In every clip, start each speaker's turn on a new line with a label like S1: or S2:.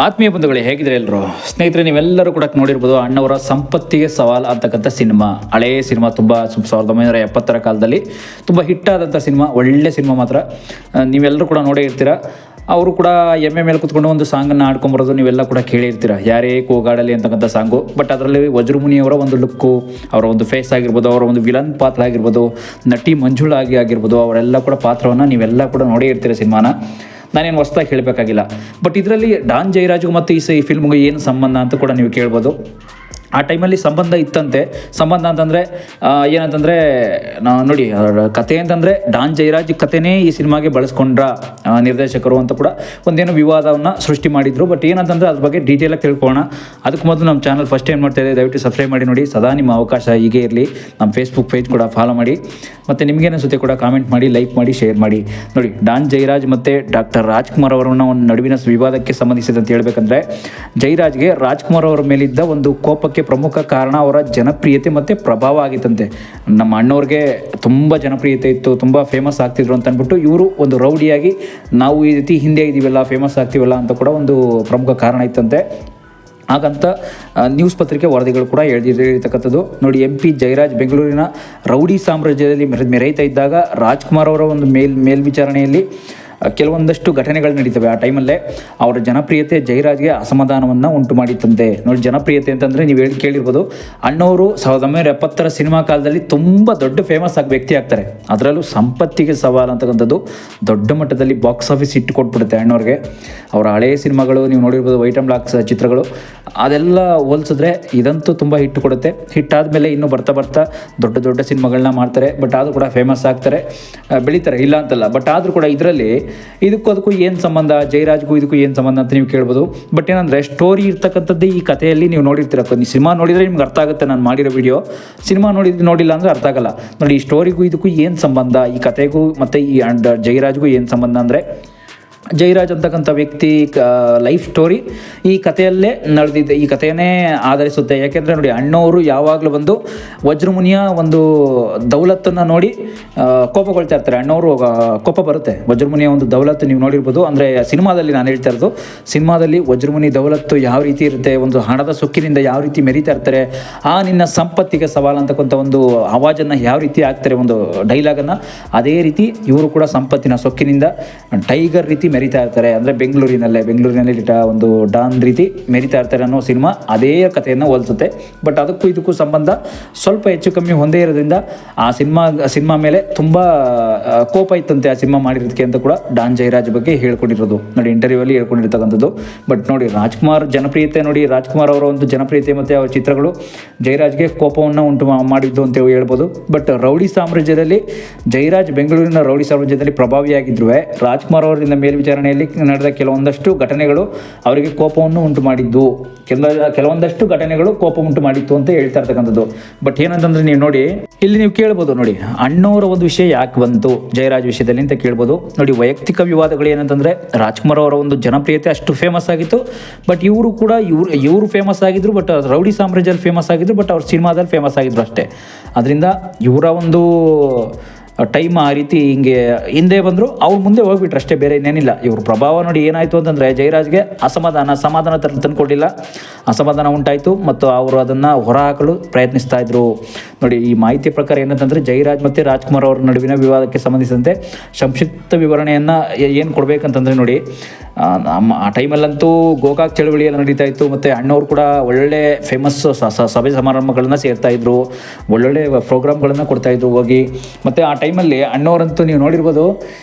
S1: ಆತ್ಮೀಯ ಬಂಧುಗಳೇ, ಹೇಗಿದ್ರೆ ಎಲ್ಲರೂ ಸ್ನೇಹಿತರೆ, ನೀವೆಲ್ಲರೂ ಕೂಡ ನೋಡಿರ್ಬೋದು ಅಣ್ಣವರ ಸಂಪತ್ತಿಗೆ ಸವಾಲ್ ಅಂತಕ್ಕಂಥ ಸಿನಿಮಾ. ಹಳೆಯ ಸಿನಿಮಾ, ತುಂಬ 1970ರ ಕಾಲದಲ್ಲಿ ತುಂಬ ಹಿಟ್ಟಾದಂಥ ಸಿನಿಮಾ. ಒಳ್ಳೆ ಸಿನಿಮಾ ಮಾತ್ರ. ನೀವೆಲ್ಲರೂ ಕೂಡ ನೋಡೇ ಇರ್ತೀರ. ಅವರು ಕೂಡ ಎಮ್ಮೆ ಮೇಲೆ ಕೂತ್ಕೊಂಡು ಒಂದು ಸಾಂಗನ್ನು ಆಡ್ಕೊಂಬರೋದು ನೀವೆಲ್ಲ ಕೂಡ ಕೇಳಿರ್ತೀರ, ಯಾರೇ ಕೂಗಾಡಲಿ ಅಂತಕ್ಕಂಥ ಸಾಂಗು. ಬಟ್ ಅದರಲ್ಲಿ ವಜ್ರಮುನಿಯವರ ಒಂದು ಲುಕ್ಕು, ಅವರ ಒಂದು ಫೇಸ್ ಆಗಿರ್ಬೋದು, ಅವರ ಒಂದು ವಿಲನ್ ಪಾತ್ರ ಆಗಿರ್ಬೋದು, ನಟಿ ಮಂಜುಳಾಗಿ ಆಗಿರ್ಬೋದು, ಅವರೆಲ್ಲ ಕೂಡ ಪಾತ್ರವನ್ನು ನೀವೆಲ್ಲ ಕೂಡ ನೋಡೇ ಇರ್ತೀರ ಸಿನಿಮಾನ. ನಾನೇನು ಹೊಸದಾಗಿ ಹೇಳಬೇಕಾಗಿಲ್ಲ. ಬಟ್ ಇದರಲ್ಲಿ ಡಾನ್ ಜಯರಾಜ್ಗೂ ಮತ್ತು ಈ ಫಿಲ್ಮ್ಗೆ ಏನು ಸಂಬಂಧ ಅಂತ ಕೂಡ ನೀವು ಕೇಳ್ಬೋದು. ಆ ಟೈಮಲ್ಲಿ ಸಂಬಂಧ ಇತ್ತಂತೆ. ಸಂಬಂಧ ಅಂತಂದರೆ ಏನಂತಂದರೆ ನೋಡಿ, ಕತೆ ಅಂತಂದರೆ ಡಾನ್ ಜಯರಾಜ್ ಕತೆನೇ ಈ ಸಿನಿಮಾಗೆ ಬಳಸ್ಕೊಂಡ್ರ ನಿರ್ದೇಶಕರು ಅಂತ ಕೂಡ ಒಂದೇನೋ ವಿವಾದವನ್ನು ಸೃಷ್ಟಿ ಮಾಡಿದರು. ಬಟ್ ಏನಂತಂದರೆ ಅದ್ರ ಬಗ್ಗೆ ಡೀಟೇಲಾಗಿ ತಿಳ್ಕೊಳ್ಳೋಣ. ಅದಕ್ಕೆ ಮೊದಲು ನಮ್ಮ ಚಾನಲ್ ಫಸ್ಟ್ ಟೈಮ್ ಮಾಡ್ತಾಯಿದೆ, ದಯವಿಟ್ಟು ಸಬ್ಸ್ಕ್ರೈಬ್ ಮಾಡಿ ನೋಡಿ. ಸದಾ ನಿಮ್ಮ ಅವಕಾಶ ಹೀಗೆ ಇರಲಿ. ನಮ್ಮ ಫೇಸ್ಬುಕ್ ಪೇಜ್ ಕೂಡ ಫಾಲೋ ಮಾಡಿ. ಮತ್ತು ನಿಮಗೇನಿಸುತ್ತೆ ಕೂಡ ಕಾಮೆಂಟ್ ಮಾಡಿ, ಲೈಕ್ ಮಾಡಿ, ಶೇರ್ ಮಾಡಿ. ನೋಡಿ, ಡಾನ್ ಜಯರಾಜ್ ಮತ್ತು ಡಾಕ್ಟರ್ ರಾಜ್ಕುಮಾರ್ ಅವರನ್ನ ಒಂದು ನಡುವಿನ ವಿವಾದಕ್ಕೆ ಸಂಬಂಧಿಸಿದಂತೆ ಹೇಳಬೇಕಂದ್ರೆ, ಜಯರಾಜ್ಗೆ ರಾಜ್ಕುಮಾರ್ ಅವರ ಮೇಲಿದ್ದ ಒಂದು ಕೋಪಕ್ಕೆ ಪ್ರಮುಖ ಕಾರಣ ಅವರ ಜನಪ್ರಿಯತೆ ಮತ್ತು ಪ್ರಭಾವ ಆಗಿತ್ತಂತೆ. ನಮ್ಮ ಅಣ್ಣವ್ರಿಗೆ ತುಂಬ ಜನಪ್ರಿಯತೆ ಇತ್ತು, ತುಂಬ ಫೇಮಸ್ ಆಗ್ತಿದ್ರು ಅಂತ ಅಂದ್ಬಿಟ್ಟು ಇವರು ಒಂದು ರೌಡಿಯಾಗಿ ನಾವು ಈ ರೀತಿ ಹಿಂದೆ ಇದ್ದೀವಲ್ಲ, ಫೇಮಸ್ ಆಗ್ತೀವಲ್ಲ ಅಂತ ಕೂಡ ಒಂದು ಪ್ರಮುಖ ಕಾರಣ ಇತ್ತಂತೆ. ಹಾಗಂತ ನ್ಯೂಸ್ ಪತ್ರಿಕೆ ವರದಿಗಳು ಕೂಡ ಹೇಳಿರ್ತಕ್ಕಂಥದ್ದು. ನೋಡಿ, MP ಜಯರಾಜ್ ಬೆಂಗಳೂರಿನ ರೌಡಿ ಸಾಮ್ರಾಜ್ಯದಲ್ಲಿ ಮೆರೆಯುತ್ತಾ ಇದ್ದಾಗ ರಾಜ್ಕುಮಾರ್ ಅವರ ಒಂದು ಮೇಲ್ವಿಚಾರಣೆಯಲ್ಲಿ ಕೆಲವೊಂದಷ್ಟು ಘಟನೆಗಳು ನಡೀತವೆ. ಆ ಟೈಮಲ್ಲೇ ಅವರ ಜನಪ್ರಿಯತೆ ಜಯರಾಜ್ಗೆ ಅಸಮಾಧಾನವನ್ನು ಉಂಟು ಮಾಡಿತ್ತಂತೆ. ನೋಡಿ, ಜನಪ್ರಿಯತೆ ಅಂತಂದರೆ ನೀವು ಕೇಳಿರ್ಬೋದು, ಅಣ್ಣವರು 1970ರ ಸಿನಿಮಾ ಕಾಲದಲ್ಲಿ ತುಂಬ ದೊಡ್ಡ ಫೇಮಸ್ ಆಗಿ ವ್ಯಕ್ತಿ ಆಗ್ತಾರೆ. ಅದರಲ್ಲೂ ಸಂಪತ್ತಿಗೆ ಸವಾಲ್ ಅಂತಕ್ಕಂಥದ್ದು ದೊಡ್ಡ ಮಟ್ಟದಲ್ಲಿ ಬಾಕ್ಸ್ ಆಫೀಸ್ ಇಟ್ಟು ಕೊಟ್ಬಿಡುತ್ತೆ ಅಣ್ಣವ್ರಿಗೆ. ಅವರ ಹಳೆಯ ಸಿನಿಮಾಗಳು ನೀವು ನೋಡಿರ್ಬೋದು, ವೈಟ್ ಆ್ಯಂಡ್ ಬ್ಲಾಕ್ ಚಿತ್ರಗಳು, ಅದೆಲ್ಲ ಹೋಲಿಸಿದ್ರೆ ಇದಂತೂ ತುಂಬ ಹಿಟ್ಟು ಕೊಡುತ್ತೆ. ಹಿಟ್ಟಾದಮೇಲೆ ಇನ್ನೂ ಬರ್ತಾ ಬರ್ತಾ ದೊಡ್ಡ ದೊಡ್ಡ ಸಿನಿಮಾಗಳನ್ನ ಮಾಡ್ತಾರೆ. ಬಟ್ ಆದರೂ ಕೂಡ ಫೇಮಸ್ ಆಗ್ತಾರೆ, ಬೆಳೀತಾರೆ, ಇಲ್ಲ ಅಂತಲ್ಲ. ಬಟ್ ಆದರೂ ಕೂಡ ಇದರಲ್ಲಿ ಅದಕ್ಕೂ ಏನು ಸಂಬಂಧ, ಜಯರಾಜ್ಗೂ ಇದಕ್ಕೂ ಏನು ಸಂಬಂಧ ಅಂತ ನೀವು ಕೇಳ್ಬೋದು. ಬಟ್ ಏನಂದರೆ, ಸ್ಟೋರಿ ಇರ್ತಕ್ಕಂಥದ್ದು ಈ ಕಥೆಯಲ್ಲಿ ನೀವು ನೋಡಿರ್ತೀರ. ನೀವು ಸಿನಿಮಾ ನೋಡಿದರೆ ನಿಮ್ಗೆ ಅರ್ಥ ಆಗುತ್ತೆ. ನಾನು ಮಾಡಿರೋ ವಿಡಿಯೋ ಸಿನಿಮಾ ನೋಡಿಲ್ಲ ಅಂದರೆ ಅರ್ಥ ಆಗಲ್ಲ. ನೋಡಿ, ಈ ಸ್ಟೋರಿಗೂ ಇದಕ್ಕೂ ಏನು ಸಂಬಂಧ, ಈ ಕಥೆಗೂ ಮತ್ತು ಈ ಜಯರಾಜ್ಗೂ ಏನು ಸಂಬಂಧ ಅಂದರೆ, ಜಯರಾಜ್ ಅಂತಕ್ಕಂಥ ವ್ಯಕ್ತಿ ಲೈಫ್ ಸ್ಟೋರಿ ಈ ಕಥೆಯಲ್ಲೇ ನಡೆದಿದೆ, ಈ ಕಥೆಯನ್ನೇ ಆಧರಿಸುತ್ತೆ. ಯಾಕೆಂದರೆ ನೋಡಿ, ಅಣ್ಣವರು ಯಾವಾಗಲೂ ಬಂದು ವಜ್ರಮುನಿಯ ಒಂದು ದೌಲತ್ತನ್ನು ನೋಡಿ ಕೋಪಗೊಳ್ತಾ ಇರ್ತಾರೆ. ಅಣ್ಣವರು ಕೋಪ ಬರುತ್ತೆ. ವಜ್ರಮುನಿಯ ಒಂದು ದೌಲತ್ತು ನೀವು ನೋಡಿರ್ಬೋದು. ಅಂದರೆ ಸಿನಿಮಾದಲ್ಲಿ ನಾನು ಹೇಳ್ತಾ ಇರೋದು, ಸಿನಿಮಾದಲ್ಲಿ ವಜ್ರಮುನಿ ದೌಲತ್ತು ಯಾವ ರೀತಿ ಇರುತ್ತೆ, ಒಂದು ಹಣದ ಸೊಕ್ಕಿನಿಂದ ಯಾವ ರೀತಿ ಮೆರೀತಾ ಇರ್ತಾರೆ, ನಿನ್ನ ಸಂಪತ್ತಿಗೆ ಸವಾಲು ಅಂತಕ್ಕಂಥ ಒಂದು ಆವಾಜನ್ನು ಯಾವ ರೀತಿ ಹಾಕ್ತಾರೆ, ಒಂದು ಡೈಲಾಗನ್ನು, ಅದೇ ರೀತಿ ಇವರು ಕೂಡ ಸಂಪತ್ತಿನ ಸೊಕ್ಕಿನಿಂದ ಟೈಗರ್ ರೀತಿ ಮೆರಿತಾ ಇರ್ತಾರೆ. ಅಂದರೆ ಬೆಂಗಳೂರಿನಲ್ಲಿ ಒಂದು ಡಾನ್ ರೀತಿ ಮೆರಿತಾ ಇರ್ತಾರೆ ಅನ್ನೋ ಸಿನಿಮಾ ಅದೇ ಕಥೆಯನ್ನು ಹೋಲಿಸುತ್ತೆ. ಬಟ್ ಅದಕ್ಕೂ ಇದಕ್ಕೂ ಸಂಬಂಧ ಸ್ವಲ್ಪ ಹೆಚ್ಚು ಕಮ್ಮಿ ಹೊಂದೇ ಇರೋದ್ರಿಂದ ಆ ಸಿನಿಮಾ ಮೇಲೆ ತುಂಬ ಕೋಪ ಇತ್ತಂತೆ ಆ ಸಿನಿಮಾ ಮಾಡಿರೋದಕ್ಕೆ ಅಂತ ಕೂಡ ಡಾನ್ ಜಯರಾಜ್ ಬಗ್ಗೆ ಹೇಳ್ಕೊಂಡಿರೋದು. ನೋಡಿ, ಇಂಟರ್ವ್ಯೂವಲ್ಲಿ ಹೇಳ್ಕೊಂಡಿರ್ತಕ್ಕಂಥದ್ದು. ಬಟ್ ನೋಡಿ, ರಾಜ್ಕುಮಾರ್ ಅವರ ಒಂದು ಜನಪ್ರಿಯತೆ ಮತ್ತು ಅವರ ಚಿತ್ರಗಳು ಜಯರಾಜ್ಗೆ ಕೋಪವನ್ನು ಉಂಟು ಮಾಡಿದ್ದು ಅಂತ ಹೇಳ್ಬೋದು. ಬಟ್ ರೌಡಿ ಸಾಮ್ರಾಜ್ಯದಲ್ಲಿ ಬೆಂಗಳೂರಿನ ರೌಡಿ ಸಾಮ್ರಾಜ್ಯದಲ್ಲಿ ಪ್ರಭಾವಿಯಾಗಿದ್ದರೂ ರಾಜ್ಕುಮಾರ್ ಅವರಿಂದ ಮೇಲ್ವಿಚಾರಣೆಯಲ್ಲಿ ನಡೆದ ಕೆಲವೊಂದಷ್ಟು ಘಟನೆಗಳು ಅವರಿಗೆ ಕೋಪವನ್ನು ಉಂಟು ಮಾಡಿದ್ದು, ಕೆಲವೊಂದಷ್ಟು ಘಟನೆಗಳು ಕೋಪ ಉಂಟು ಮಾಡಿತ್ತು ಅಂತ ಹೇಳ್ತಾ ಇರ್ತಕ್ಕಂಥದ್ದು. ಬಟ್ ಏನಂತಂದ್ರೆ, ನೀವು ನೋಡಿ, ಇಲ್ಲಿ ನೀವು ಕೇಳ್ಬೋದು, ನೋಡಿ, ಅಣ್ಣವರ ಒಂದು ವಿಷಯ ಯಾಕೆ ಬಂತು ಜಯರಾಜ್ ವಿಷಯದಲ್ಲಿ ಅಂತ ಕೇಳ್ಬೋದು. ನೋಡಿ, ವೈಯಕ್ತಿಕ ವಿವಾದಗಳು ಏನಂತಂದರೆ, ರಾಜ್ಕುಮಾರ್ ಅವರ ಒಂದು ಜನಪ್ರಿಯತೆ ಅಷ್ಟು ಫೇಮಸ್ ಆಗಿತ್ತು. ಬಟ್ ಇವರು ಫೇಮಸ್ ಆಗಿದ್ರು, ಬಟ್ ರೌಡಿ ಸಾಮ್ರಾಜ್ಯದಲ್ಲಿ ಫೇಮಸ್ ಆಗಿದ್ರು, ಬಟ್ ಅವ್ರ ಸಿನಿಮಾದಲ್ಲಿ ಫೇಮಸ್ ಆಗಿದ್ರು ಅಷ್ಟೇ. ಅದರಿಂದ ಇವರ ಒಂದು ಟೈಮ್ ಆ ರೀತಿ ಹಿಂಗೆ ಹಿಂದೆ ಬಂದರು, ಅವ್ರು ಮುಂದೆ ಹೋಗ್ಬಿಟ್ರು ಅಷ್ಟೇ, ಬೇರೆ ಇನ್ನೇನಿಲ್ಲ. ಇವ್ರ ಪ್ರಭಾವ ನೋಡಿ ಏನಾಯಿತು ಅಂತಂದರೆ, ಜಯರಾಜ್ಗೆ ಸಮಾಧಾನ ತಂದುಕೊಟ್ಟಿಲ್ಲ, ಅಸಮಾಧಾನ ಉಂಟಾಯಿತು ಮತ್ತು ಅವರು ಅದನ್ನು ಹೊರಹಾಕಲು ಪ್ರಯತ್ನಿಸ್ತಾ ಇದ್ರು. ನೋಡಿ, ಈ ಮಾಹಿತಿ ಪ್ರಕಾರ ಏನಂತಂದರೆ, ಜಯರಾಜ್ ಮತ್ತು ರಾಜ್ಕುಮಾರ್ ಅವರ ನಡುವಿನ ವಿವಾದಕ್ಕೆ ಸಂಬಂಧಿಸಿದಂತೆ ಸಂಕ್ಷಿಪ್ತ ವಿವರಣೆಯನ್ನು ಏನು ಕೊಡಬೇಕಂತಂದರೆ, ನೋಡಿ, ಆ ಟೈಮಲ್ಲಂತೂ ಗೋಕಾಕ್ ಚಳವಳಿ ಎಲ್ಲ ನಡೀತಾ ಇತ್ತು. ಮತ್ತು ಅಣ್ಣವ್ರು ಕೂಡ ಒಳ್ಳೆ ಫೇಮಸ್ ಸಭೆ ಸಮಾರಂಭಗಳನ್ನು ಸೇರ್ತಾಯಿದ್ರು, ಒಳ್ಳೊಳ್ಳೆ ಪ್ರೋಗ್ರಾಮ್ಗಳನ್ನು ಕೊಡ್ತಾಯಿದ್ರು ಹೋಗಿ. ಮತ್ತು ಆ ಟೈಮಲ್ಲಿ ಅಣ್ಣವ್ರಂತೂ ನೀವು ನೋಡಿರ್ಬೋದು,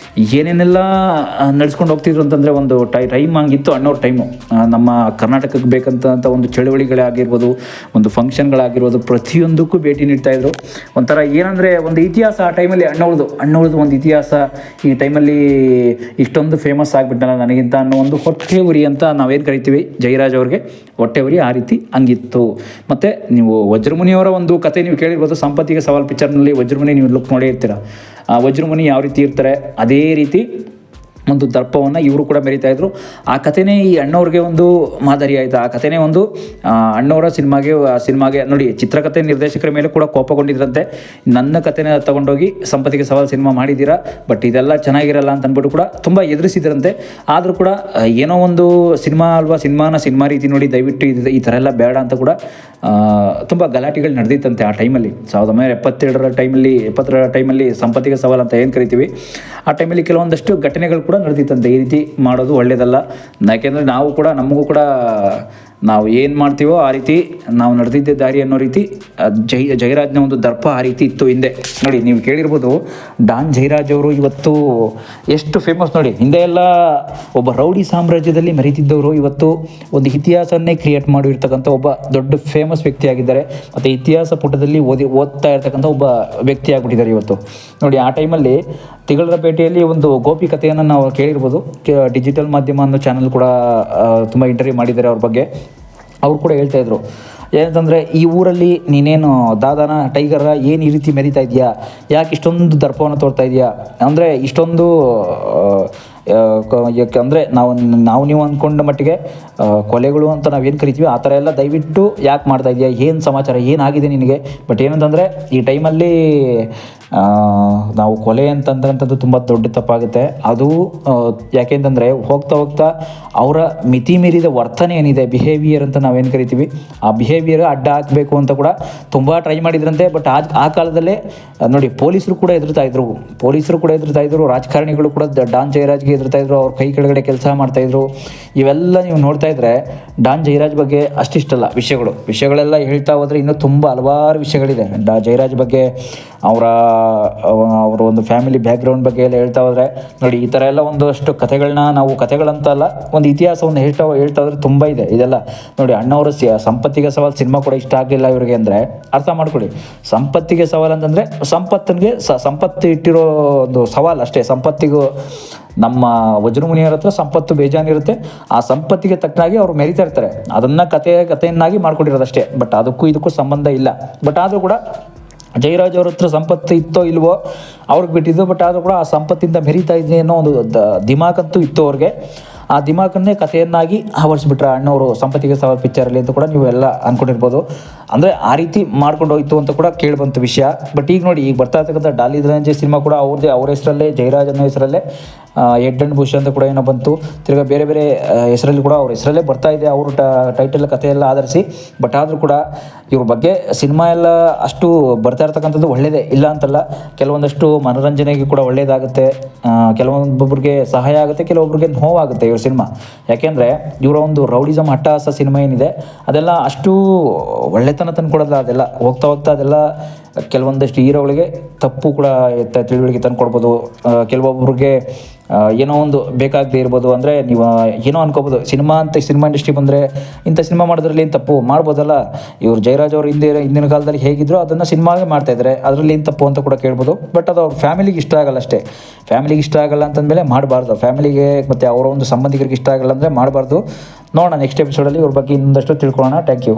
S1: ಏನೇನೆಲ್ಲ ನಡೆಸ್ಕೊಂಡು ಹೋಗ್ತಿದ್ರು ಅಂತಂದರೆ, ಒಂದು ಟೈಮ್ ಹಂಗಿತ್ತು ಅಣ್ಣವ್ರ ಟೈಮು. ನಮ್ಮ ಕರ್ನಾಟಕಕ್ಕೆ ಬೇಕಂತ ಒಂದು ಚಳವಳಿಗಳಾಗಿರ್ಬೋದು, ಒಂದು ಫಂಕ್ಷನ್ಗಳಾಗಿರ್ಬೋದು, ಪ್ರತಿಯೊಂದಕ್ಕೂ ಭೇಟಿ ನೀಡ್ತಾಯಿದ್ರು. ಒಂಥರ ಏನಂದರೆ, ಒಂದು ಇತಿಹಾಸ ಆ ಟೈಮಲ್ಲಿ ಅಣ್ಣವ್ರದ್ದು ಒಂದು ಇತಿಹಾಸ. ಈ ಟೈಮಲ್ಲಿ ಇಷ್ಟೊಂದು ಫೇಮಸ್ ಆಗಿಬಿಟ್ಟಲ್ಲ ನನಗಿಂತ ಅನ್ನೋ ಒಂದು ಹೊಟ್ಟೆ ಉರಿ ಅಂತ ನಾವೇನು ಕರಿತೀವಿ ಜಯರಾಜ್ ಅವ್ರಿಗೆ, ಹೊಟ್ಟೆ ಉರಿ ಆ ರೀತಿ ಹಂಗಿತ್ತು. ಮತ್ತು ನೀವು ವಜ್ರಮುನಿಯವರ ಒಂದು ಕತೆ ನೀವು ಕೇಳಿರ್ಬೋದು, ಸಂಪತ್ತಿಗೆ ಸವಾಲ್ ಪಿಕ್ಚರ್ನಲ್ಲಿ ವಜ್ರಮುನಿ ನೀವು ಲುಕ್ ನೋಡೇ ಇರ್ತೀರ. ವಜ್ರಮುನಿ ಯಾವ ರೀತಿ ಇರ್ತಾರೆ, ಅದೇ ರೀತಿ ಒಂದು ದರ್ಪವನ್ನು ಇವರು ಕೂಡ ಮೆರಿತಾ ಇದ್ರು. ಆ ಕಥೆನೇ ಈ ಅಣ್ಣವ್ರಿಗೆ ಒಂದು ಮಾದರಿ ಆಯಿತು. ಆ ಕಥೆನೇ ಒಂದು ಅಣ್ಣವರ ಸಿನಿಮಾಗೆ ನೋಡಿ, ಚಿತ್ರಕಥೆ ನಿರ್ದೇಶಕರ ಮೇಲೆ ಕೂಡ ಕೋಪಗೊಂಡಿದ್ರಂತೆ. ನನ್ನ ಕಥೆನ ತಗೊಂಡೋಗಿ ಸಂಪತ್ತಿಗೆ ಸವಾಲ್ ಸಿನಿಮಾ ಮಾಡಿದ್ದೀರಾ, ಬಟ್ ಇದೆಲ್ಲ ಚೆನ್ನಾಗಿರಲ್ಲ ಅಂತ ಅಂದ್ಬಿಟ್ಟು ಕೂಡ ತುಂಬ ಎದುರಿಸಿದ್ರಂತೆ. ಆದರೂ ಕೂಡ ಏನೋ ಒಂದು ಸಿನಿಮಾ ಅಲ್ವಾ, ಸಿನಿಮಾ ರೀತಿ ನೋಡಿ, ದಯವಿಟ್ಟು ಈ ಥರ ಎಲ್ಲ ಬೇಡ ಅಂತ ಕೂಡ ತುಂಬ ಗಲಾಟೆಗಳು ನಡೆದಿತ್ತಂತೆ ಆ ಟೈಮಲ್ಲಿ. 1977 ಟೈಮಲ್ಲಿ ಸಂಪತ್ತಿಗೆ ಸವಾಲ್ ಅಂತ ಏನು ಕರಿತೀವಿ, ಆ ಟೈಮಲ್ಲಿ ಕೆಲವೊಂದಷ್ಟು ಘಟನೆಗಳು ಕೂಡ ನಡೆದಿತ್ತಂತೆ. ಈ ರೀತಿ ಮಾಡೋದು ಒಳ್ಳೆಯದಲ್ಲ, ಯಾಕೆಂದರೆ ನಮಗೂ ಕೂಡ ನಾವು ಏನು ಮಾಡ್ತೀವೋ ಆ ರೀತಿ ನಾವು ನಡೆದಿದ್ದೆ ದಾರಿ ಅನ್ನೋ ರೀತಿ ಜಯರಾಜ್ನ ಒಂದು ದರ್ಪ ಆ ರೀತಿ ಇತ್ತು ಹಿಂದೆ. ನೋಡಿ, ನೀವು ಕೇಳಿರ್ಬೋದು, ಡಾನ್ ಜಯರಾಜ್ ಅವರು ಇವತ್ತು ಎಷ್ಟು ಫೇಮಸ್ ನೋಡಿ. ಹಿಂದೆ ಎಲ್ಲ ಒಬ್ಬ ರೌಡಿ ಸಾಮ್ರಾಜ್ಯದಲ್ಲಿ ಮೆರೀತಿದ್ದವರು ಇವತ್ತು ಒಂದು ಇತಿಹಾಸನ್ನೇ ಕ್ರಿಯೇಟ್ ಮಾಡಿರ್ತಕ್ಕಂಥ ಒಬ್ಬ ದೊಡ್ಡ ಫೇಮಸ್ ವ್ಯಕ್ತಿಯಾಗಿದ್ದಾರೆ. ಮತ್ತು ಇತಿಹಾಸ ಪುಟದಲ್ಲಿ ಓದ್ತಾ ಇರ್ತಕ್ಕಂಥ ಒಬ್ಬ ವ್ಯಕ್ತಿ ಆಗಿಬಿಟ್ಟಿದ್ದಾರೆ ಇವತ್ತು. ನೋಡಿ, ಆ ಟೈಮಲ್ಲಿ ತಿಗಳರಪೇಟೆಯಲ್ಲಿ ಒಂದು ಗೋಪಿ ಕಥೆಯನ್ನು ನಾವು ಕೇಳಿರ್ಬೋದು. ಡಿಜಿಟಲ್ ಮಾಧ್ಯಮ ಅನ್ನೋ ಚಾನಲ್ ಕೂಡ ತುಂಬ ಇಂಟರ್ವ್ಯೂ ಮಾಡಿದ್ದಾರೆ ಅವ್ರ ಬಗ್ಗೆ. ಅವ್ರು ಕೂಡ ಹೇಳ್ತಾಯಿದ್ರು ಏನಂತಂದರೆ, ಈ ಊರಲ್ಲಿ ನೀನೇನು ದಾದಾನ ಟೈಗರ ಏನು ಈ ರೀತಿ ಮೆರಿತಾ ಇದೆಯಾ, ಯಾಕೆ ಇಷ್ಟೊಂದು ದರ್ಪವನ್ನು ತೋರ್ತಾ ಇದೆಯಾ, ಅಂದರೆ ಇಷ್ಟೊಂದು ಯಾಕಂದರೆ ನಾವು ನೀವು ಅಂದ್ಕೊಂಡ ಮಟ್ಟಿಗೆ ಕೊಲೆಗಳು ಅಂತ ನಾವೇನು ಕರಿತೀವಿ ಆ ಥರ ಎಲ್ಲ ದಯವಿಟ್ಟು ಯಾಕೆ ಮಾಡ್ತಾ ಇದೆಯಾ, ಏನು ಸಮಾಚಾರ, ಏನಾಗಿದೆ ನಿನಗೆ. ಬಟ್ ಏನಂತಂದರೆ ಈ ಟೈಮಲ್ಲಿ ನಾವು ಕೊಲೆ ಅಂತಂದ್ರಂಥದ್ದು ತುಂಬ ದೊಡ್ಡ ತಪ್ಪಾಗುತ್ತೆ. ಅದು ಯಾಕೆಂತಂದರೆ ಹೋಗ್ತಾ ಅವರ ಮಿತಿ ಮೀರಿದ ವರ್ತನೆ ಏನಿದೆ, ಬಿಹೇವಿಯರ್ ಅಂತ ನಾವೇನು ಕರಿತೀವಿ, ಆ ಬಿಹೇವಿಯರ್ ಅಡ್ಡ ಹಾಕಬೇಕು ಅಂತ ಕೂಡ ತುಂಬ ಟ್ರೈ ಮಾಡಿದ್ರಂತೆ. ಬಟ್ ಆ ಕಾಲದಲ್ಲೇ ನೋಡಿ, ಪೊಲೀಸರು ಕೂಡ ಹೆದರ್ತಾ ಇದ್ರು, ರಾಜಕಾರಣಿಗಳು ಕೂಡ ಡಾನ್ ಜಯರಾಜ್ಗೆ ಹೆದರ್ತಾ ಇದ್ರು, ಅವ್ರ ಕೈ ಕೆಳಗಡೆ ಕೆಲಸ ಮಾಡ್ತಾಯಿದ್ರು. ಇವೆಲ್ಲ ನೀವು ನೋಡ್ತಾ ಇದ್ರೆ ಡಾನ್ ಜಯರಾಜ್ ಬಗ್ಗೆ ಅಷ್ಟಿಷ್ಟಲ್ಲ ವಿಷಯಗಳೆಲ್ಲ ಹೇಳ್ತಾ ಹೋದರೆ ಇನ್ನೂ ತುಂಬ ಹಲವಾರು ವಿಷಯಗಳಿದೆ. ಜಯರಾಜ್ ಬಗ್ಗೆ ಅವರ ಒಂದು ಫ್ಯಾಮಿಲಿ ಬ್ಯಾಕ್ಗ್ರೌಂಡ್ ಬಗ್ಗೆ ಎಲ್ಲ ಹೇಳ್ತಾ ಹೋದರೆ ನೋಡಿ, ಈ ಥರ ಎಲ್ಲ ಒಂದಷ್ಟು ಕಥೆಗಳನ್ನ ನಾವು ಕಥೆಗಳಂತಲ್ಲ, ಒಂದು ಇತಿಹಾಸವನ್ನು ಹೇಳ್ತಾ ಹೋದರೆ ತುಂಬ ಇದೆ. ಇದೆಲ್ಲ ನೋಡಿ, ಅಣ್ಣವರು ಸಂಪತ್ತಿಗೆ ಸವಾಲ್ ಸಿನಿಮಾ ಕೂಡ ಇಷ್ಟ ಆಗಲಿಲ್ಲ ಇವರಿಗೆ ಅಂದರೆ ಅರ್ಥ ಮಾಡ್ಕೊಳ್ಳಿ. ಸಂಪತ್ತಿಗೆ ಸವಾಲ್ ಅಂತಂದರೆ ಸಂಪತ್ತು ಇಟ್ಟಿರೋ ಒಂದು ಸವಾಲ್ ಅಷ್ಟೇ. ಸಂಪತ್ತಿಗೂ ನಮ್ಮ ವಜ್ರಮುನಿಯರ ಹತ್ರ ಸಂಪತ್ತು ಬೇಜಾನಿರುತ್ತೆ, ಆ ಸಂಪತ್ತಿಗೆ ತಕ್ಕನಾಗಿ ಅವರು ಮೆರಿತಾ ಇರ್ತಾರೆ. ಅದನ್ನು ಕಥೆಯನ್ನಾಗಿ ಮಾಡ್ಕೊಂಡಿರೋದಷ್ಟೇ. ಬಟ್ ಅದಕ್ಕೂ ಇದಕ್ಕೂ ಸಂಬಂಧ ಇಲ್ಲ. ಬಟ್ ಆದರೂ ಕೂಡ ಜಯರಾಜ್ ಅವ್ರ ಹತ್ರ ಸಂಪತ್ತು ಇತ್ತೋ ಇಲ್ವೋ ಅವ್ರಿಗೆ ಬಿಟ್ಟಿದ್ದು. ಬಟ್ ಆದರೂ ಕೂಡ ಆ ಸಂಪತ್ತಿಂದ ಮೆರಿತಾ ಇದೆ ಅನ್ನೋ ಒಂದು ದಿಮಾಕಂತೂ ಇತ್ತು ಅವ್ರಿಗೆ. ಆ ದಿಮಾಕನ್ನೇ ಕಥೆಯನ್ನಾಗಿ ಆವರಿಸ್ಬಿಟ್ರೆ ಅಣ್ಣವರು ಸಂಪತ್ತಿಗೆ ಸವಾಲ್ ಪಿಕ್ಚರಲ್ಲಿ ಅಂತ ಕೂಡ ನೀವು ಎಲ್ಲ ಅಂದ್ಕೊಂಡಿರ್ಬೋದು. ಅಂದರೆ ಆ ರೀತಿ ಮಾಡ್ಕೊಂಡು ಹೋಯ್ತು ಅಂತ ಕೂಡ ಕೇಳಿಬಂತು ವಿಷಯ. ಬಟ್ ಈಗ ನೋಡಿ, ಈಗ ಬರ್ತಾ ಇರ್ತಕ್ಕಂಥ ಡಾಲಿ ಧನಂಜಯ್ ಸಿನಿಮಾ ಕೂಡ ಅವ್ರ ಹೆಸರಲ್ಲೇ, ಜಯರಾಜ್ ಅನ್ನೋ ಹೆಸರಲ್ಲೇ ಹೆಡ್ ಆ್ಯಂಡ್ ಬುಷ್ ಅಂತ ಕೂಡ ಏನೋ ಬಂತು. ತಿರ್ಗಾ ಬೇರೆ ಹೆಸರಲ್ಲಿ ಕೂಡ ಅವ್ರ ಹೆಸರಲ್ಲೇ ಬರ್ತಾ ಇದೆ, ಅವರು ಟೈಟಲ್ ಕಥೆ ಎಲ್ಲ ಆಧರಿಸಿ. ಬಟ್ ಆದರೂ ಕೂಡ ಇವ್ರ ಬಗ್ಗೆ ಸಿನಿಮಾ ಎಲ್ಲ ಅಷ್ಟು ಬರ್ತಾ ಇರ್ತಕ್ಕಂಥದ್ದು ಒಳ್ಳೆಯದೇ ಇಲ್ಲ ಅಂತಲ್ಲ. ಕೆಲವೊಂದಷ್ಟು ಮನೋರಂಜನೆಗೆ ಕೂಡ ಒಳ್ಳೆಯದಾಗುತ್ತೆ, ಕೆಲವೊಬ್ಬರಿಗೆ ಸಹಾಯ ಆಗುತ್ತೆ, ಕೆಲವೊಬ್ಬರಿಗೆ ನೋವಾಗುತ್ತೆ ಇವ್ರ ಸಿನಿಮಾ. ಯಾಕೆಂದರೆ ಇವರ ಒಂದು ರೌಡಿಸಮ್ ಅಟ್ಟಹಾಸ ಸಿನಿಮಾ ಏನಿದೆ ಅದೆಲ್ಲ ಅಷ್ಟು ಒಳ್ಳೆತನ ತಂದುಕೊಡೋಲ್ಲ. ಅದೆಲ್ಲ ಹೋಗ್ತಾ ಅದೆಲ್ಲ ಕೆಲವೊಂದಷ್ಟು ಹೀರೋಗಳಿಗೆ ತಪ್ಪು ಕೂಡ ತಿಳುವಳಿಕೆ ತಂದುಕೊಡ್ಬೋದು. ಕೆಲವೊಬ್ಬರಿಗೆ ಏನೋ ಒಂದು ಬೇಕಾಗದೇ ಇರ್ಬೋದು. ಅಂದರೆ ನೀವು ಏನೋ ಅನ್ಕೋಬೋದು, ಸಿನಿಮಾ ಇಂಡಸ್ಟ್ರಿ ಬಂದರೆ ಇಂಥ ಸಿನಿಮಾ ಮಾಡೋದ್ರಲ್ಲಿ ಏನು ತಪ್ಪು ಮಾಡ್ಬೋದಲ್ಲ. ಇವರು ಜಯರಾಜ್ ಅವರು ಹಿಂದಿನ ಕಾಲದಲ್ಲಿ ಹೇಗಿದ್ರು ಅದನ್ನು ಸಿನಿಮಾಗೆ ಮಾಡ್ತಾಯಿದ್ದಾರೆ, ಅದರಲ್ಲಿ ಏನು ತಪ್ಪು ಅಂತ ಕೂಡ ಕೇಳ್ಬೋದು. ಬಟ್ ಅದು ಅವ್ರ ಫ್ಯಾಮಿಲಿಗೆ ಇಷ್ಟ ಆಗಲ್ಲ ಅಷ್ಟೇ. ಫ್ಯಾಮಿಲಿಗೆ ಇಷ್ಟ ಆಗಲ್ಲ ಅಂತಂದಮೇಲೆ ಮಾಡಬಾರ್ದು. ಫ್ಯಾಮಿಲಿಗೆ ಮತ್ತು ಅವರ ಒಂದು ಸಂಬಂಧಿಕರಿಗೆ ಇಷ್ಟ ಆಗಲ್ಲ ಅಂದರೆ ಮಾಡಬಾರ್ದು. ನೋಡೋಣ ನೆಕ್ಸ್ಟ್ ಎಪಿಸೋಡಲ್ಲಿ ಇವ್ರ ಬಗ್ಗೆ ಇನ್ನೊಂದಷ್ಟು ತಿಳ್ಕೊಳ್ಳೋಣ. Thank you.